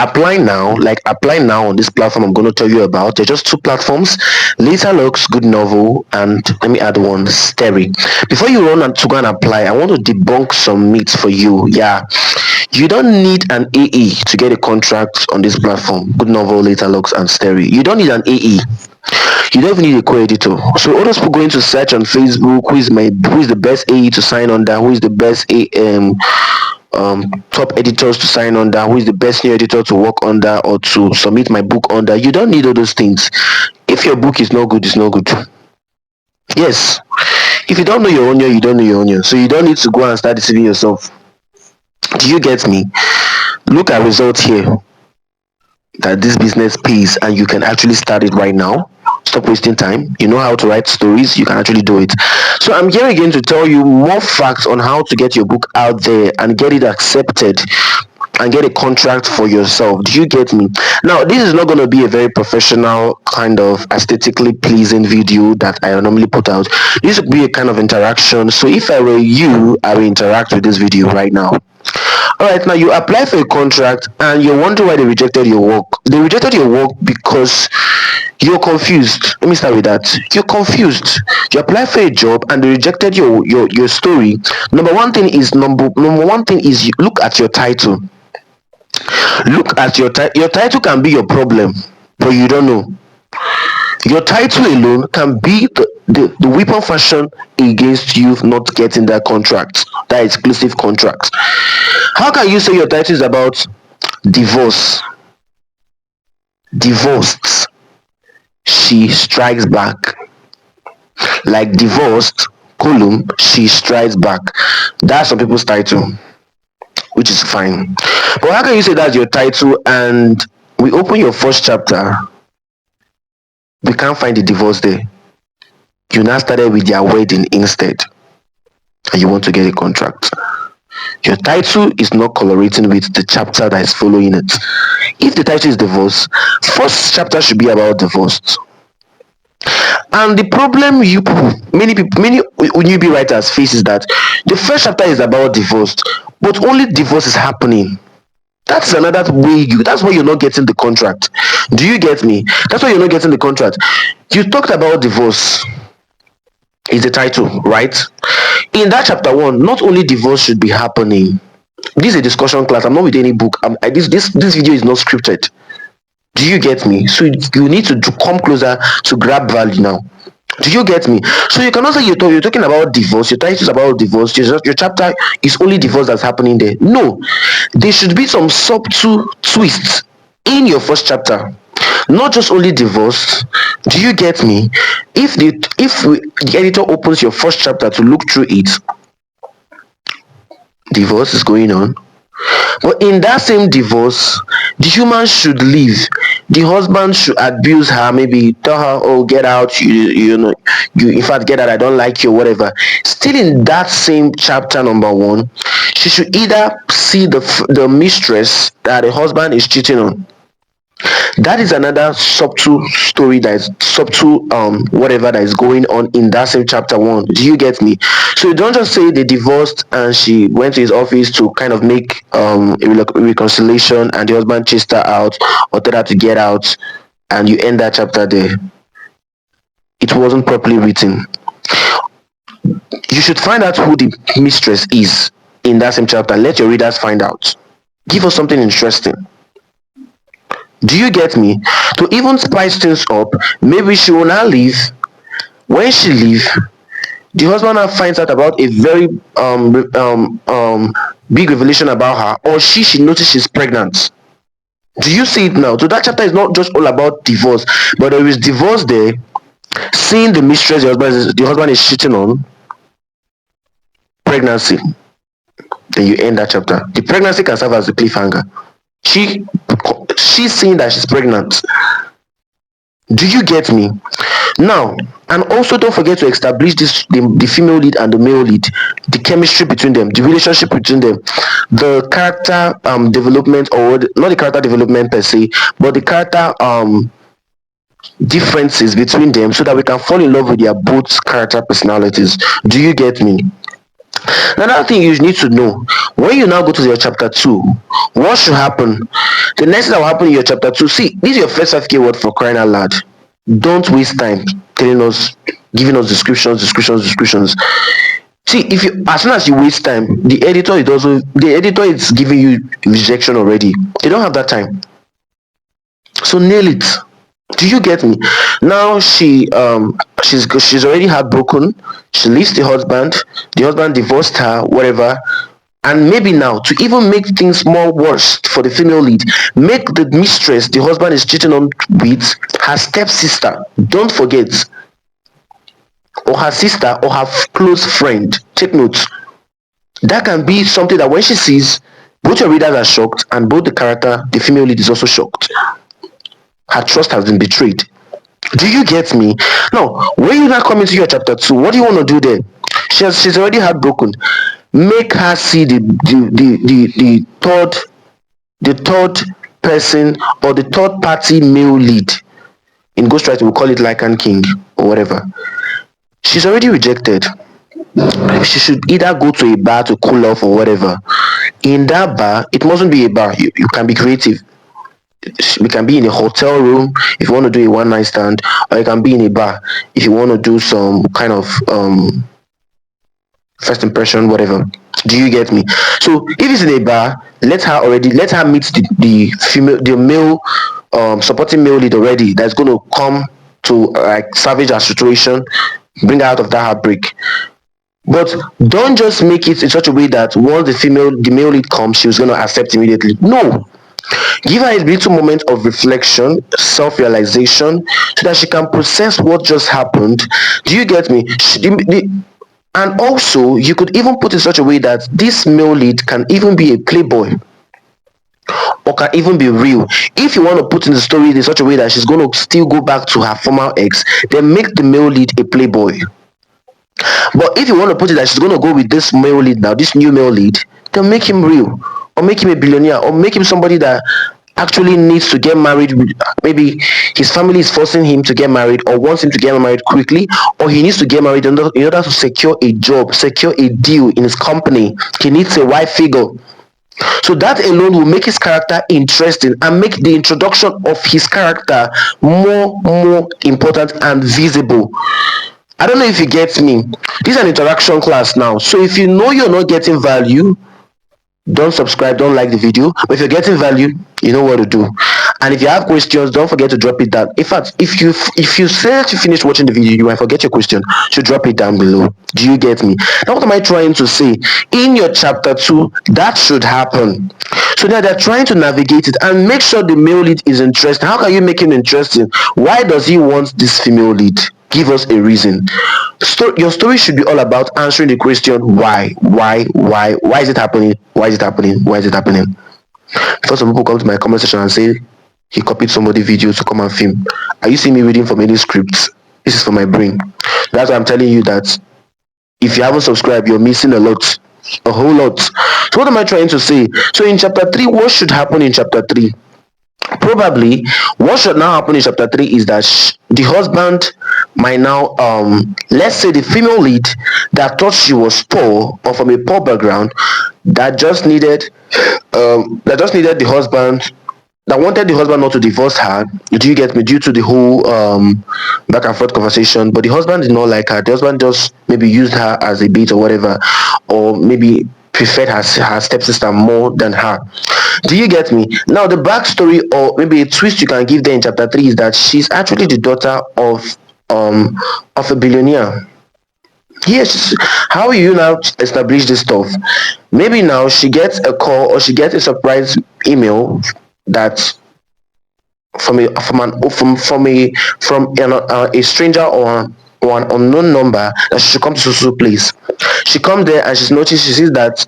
apply now, like apply now on this platform I'm going to tell you about. They're just two platforms: Letterlux, Goodnovel, and let me add one, Sterry. Before you run and to go and apply, I want to debunk some myths for you. Yeah, you don't need an AE to get a contract on this platform: Goodnovel, Letterlux, and Sterry. You don't need an AE. You don't even need a co-editor. So all those people going to search on Facebook, who is the best AE to sign under, who is the best top editors to sign under, who is the best new editor to work under or to submit my book under. You don't need all those things. If your book is not good, it's not good. Yes. If you don't know your onion, you don't know your onion. So you don't need to go and start deceiving yourself. Do you get me? Look at results here, that this business pays and you can actually start it right now. Stop wasting time. You know how to write stories, you can actually do it. So I'm here again to tell you more facts on how to get your book out there and get it accepted and get a contract for yourself. Do you get me? Now, this is not going to be a very professional kind of aesthetically pleasing video that I normally put out. This will be a kind of interaction. So if I were you, I will interact with this video right now. All right, now you apply for a contract and you're wondering why they rejected your work. They rejected your work because you're confused. Let me start with that. You're confused. You apply for a job and they rejected your story. Number one thing is you look at your title. Look at your title. Your title can be your problem, but you don't know. Your title alone can be the weapon fashion against you not getting that contract, that exclusive contract. How can you say your title is about divorce? Divorced, she strikes back. Like divorced, column, she strikes back. That's some people's title, which is fine. But how can you say that's your title and we open your first chapter, we can't find the divorce there? You now started with their wedding instead, and you want to get a contract. Your title is not correlating with the chapter that is following it. If the title is divorce, first chapter should be about divorce. And the problem many newbie writers face is that the first chapter is about divorce, but only divorce is happening. That's another way that's why you're not getting the contract. Do you get me? That's why you're not getting the contract. You talked about divorce is the title, right? In that chapter one, not only divorce should be happening. This is a discussion class. I'm not with any book. This video is not scripted. Do you get me? So you need to come closer to grab value now. Do you get me? So you cannot say you're talking about divorce. Your title is about divorce. Your chapter is only divorce that's happening there. No, there should be some subtle twists in your first chapter. Not just only divorce. Do you get me? If the editor opens your first chapter to look through it, divorce is going on. But in that same divorce, the human should leave. The husband should abuse her, maybe tell her, "Oh, get out! You know, you in fact get out. I don't like you, whatever." Still, in that same chapter number one, she should either see the mistress that the husband is cheating on. That is another subtle story, that is subtle whatever that is going on in that same chapter one. Do you get me? So you don't just say they divorced and she went to his office to kind of make a reconciliation and the husband chased her out or told her to get out, and you end that chapter there. It wasn't properly written. You should find out who the mistress is in that same chapter. Let your readers find out. Give us something interesting. Do you get me? To even spice things up, maybe she will now leave. When she leave, the husband now finds out about a very big revelation about her, or she notices she's pregnant. Do you see it now? So that chapter is not just all about divorce, but there is divorce there, seeing the mistress the husband is cheating on, pregnancy. Then you end that chapter. The pregnancy can serve as a cliffhanger. She's saying that she's pregnant. Do you get me? Now, and also don't forget to establish the female lead and the male lead, the chemistry between them, the relationship between them, the character development, or not the character development per se, but the character differences between them, so that we can fall in love with their both character personalities. Do you get me? Another thing you need to know, when you now go to your chapter 2, what should happen? The next thing that will happen in your chapter 2, see, this is your first 5k word for crying out loud. Don't waste time telling us, giving us descriptions. See, if you, as soon as you waste time, the editor is giving you rejection already. They don't have that time. So nail it. Do you get me? Now she's already heartbroken. She leaves the husband divorced her, whatever. And maybe now, to even make things more worse for the female lead, make the mistress the husband is cheating on with her stepsister. Don't forget, or her sister, or her close friend. Take notes. That can be something that when she sees, both your readers are shocked, and both the character, the female lead, is also shocked. Her trust has been betrayed. Do you get me? Now, when you now come into your chapter 2, what do you want to do there? She's already heartbroken. Make her see the third person, or the third party male lead. In ghostwriting we call it Lycan King or whatever. She's already rejected. She should either go to a bar to cool off or whatever. In that bar, it mustn't be a bar. You can be creative. We can be in a hotel room if you want to do a one night stand, or you can be in a bar if you want to do some kind of first impression, whatever. Do you get me? So if it's in a bar, let her meet the male supporting male lead already, that's going to come to like salvage her situation, bring her out of that heartbreak. But don't just make it in such a way that once the male lead comes, she was going to accept immediately. No, give her a little moment of reflection, self-realization, so that she can process what just happened. Do you get me? And also, you could even put it in such a way that this male lead can even be a playboy, or can even be real. If you want to put in the story in such a way that she's going to still go back to her former ex, then make the male lead a playboy. But if you want to put it that she's going to go with this male lead now, this new male lead, then make him real, or make him a billionaire, or make him somebody that actually needs to get married. Maybe his family is forcing him to get married, or wants him to get married quickly, or he needs to get married in order to secure a job, secure a deal in his company. He needs a wife figure. So that alone will make his character interesting and make the introduction of his character more important and visible. I don't know if you get me. This is an interaction class now. So if you know you're not getting value, don't subscribe, don't like the video. But if you're getting value, you know what to do. And if you have questions, don't forget to drop it down. In fact, if you say to finish watching the video, you might forget your question, so drop it down below. Do you get me? Now what am I trying to say? In your chapter 2, that should happen. So now they're trying to navigate it and make sure the male lead is interesting. How can you make him interesting? Why does he want this female lead? Give us a reason. Your story should be all about answering the question why is it happening, why is it happening. Before some people come to my comment section and say he copied somebody video to come and film, are you seeing me reading from any scripts? This is for my brain. That's why I'm telling you that if you haven't subscribed, you're missing a whole lot. So what am I trying to say? So in chapter 3, what should happen in chapter 3? Probably what should now happen in chapter 3 is that the husband might now let's say the female lead that thought she was poor, or from a poor background, that just needed the husband, that wanted the husband not to divorce her. Do you get me? Due to the whole back and forth conversation, but the husband did not like her. The husband just maybe used her as a bait or whatever, or maybe preferred her stepsister more than her. Do you get me? Now the backstory, or maybe a twist you can give there in chapter 3, is that she's actually the daughter of a billionaire. Yes. How will you now establish this stuff? Maybe now she gets a call, or she gets a surprise email that from a stranger, or an unknown number, that she should come to so place. She comes there and she sees that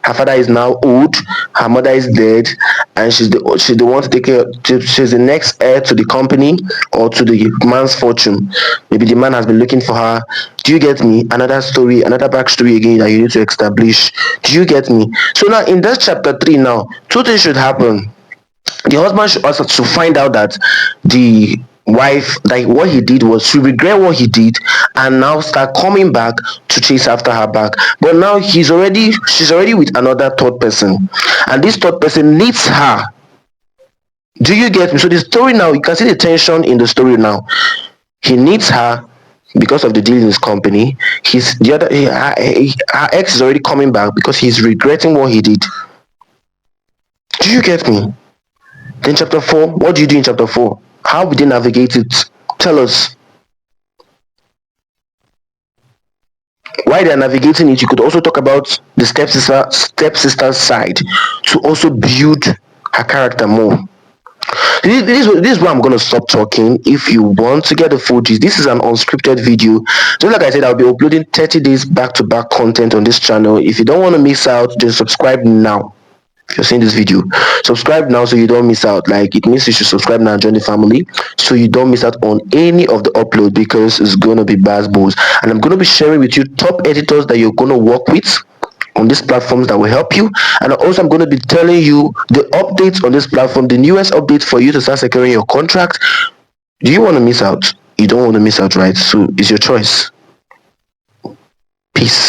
her father is now old, her mother is dead, and she's the one to take care. She's the next heir to the company, or to the man's fortune. Maybe the man has been looking for her. Do you get me? Another story, another backstory again that you need to establish. Do you get me? So now in that chapter 3, now two things should happen. The husband should also to find out that the wife, like what he did was to regret what he did and now start coming back to chase after her back. But now she's already with another third person, and this third person needs her. Do you get me? So the story now, you can see the tension in the story now. He needs her because of the deal in his company. He's the other her ex is already coming back because he's regretting what he did. Do you get me? Then chapter 4, what do you do in chapter 4? How would they navigate it? Tell us. While they're navigating it, you could also talk about the stepsister's side to also build her character more. This is where I'm going to stop talking. If you want to get the full gist, this is an unscripted video. Just like I said, I'll be uploading 30 days back-to-back content on this channel. If you don't want to miss out, just subscribe now. If you're seeing this video, subscribe now so you don't miss out. Like, it means you should subscribe now and join the family so you don't miss out on any of the upload, because it's gonna be bass balls, and I'm gonna be sharing with you top editors that you're gonna work with on these platforms that will help you. And also I'm going to be telling you the updates on this platform, the newest updates for you to start securing your contract. Do you want to miss out? You don't want to miss out, right? So it's your choice. Peace.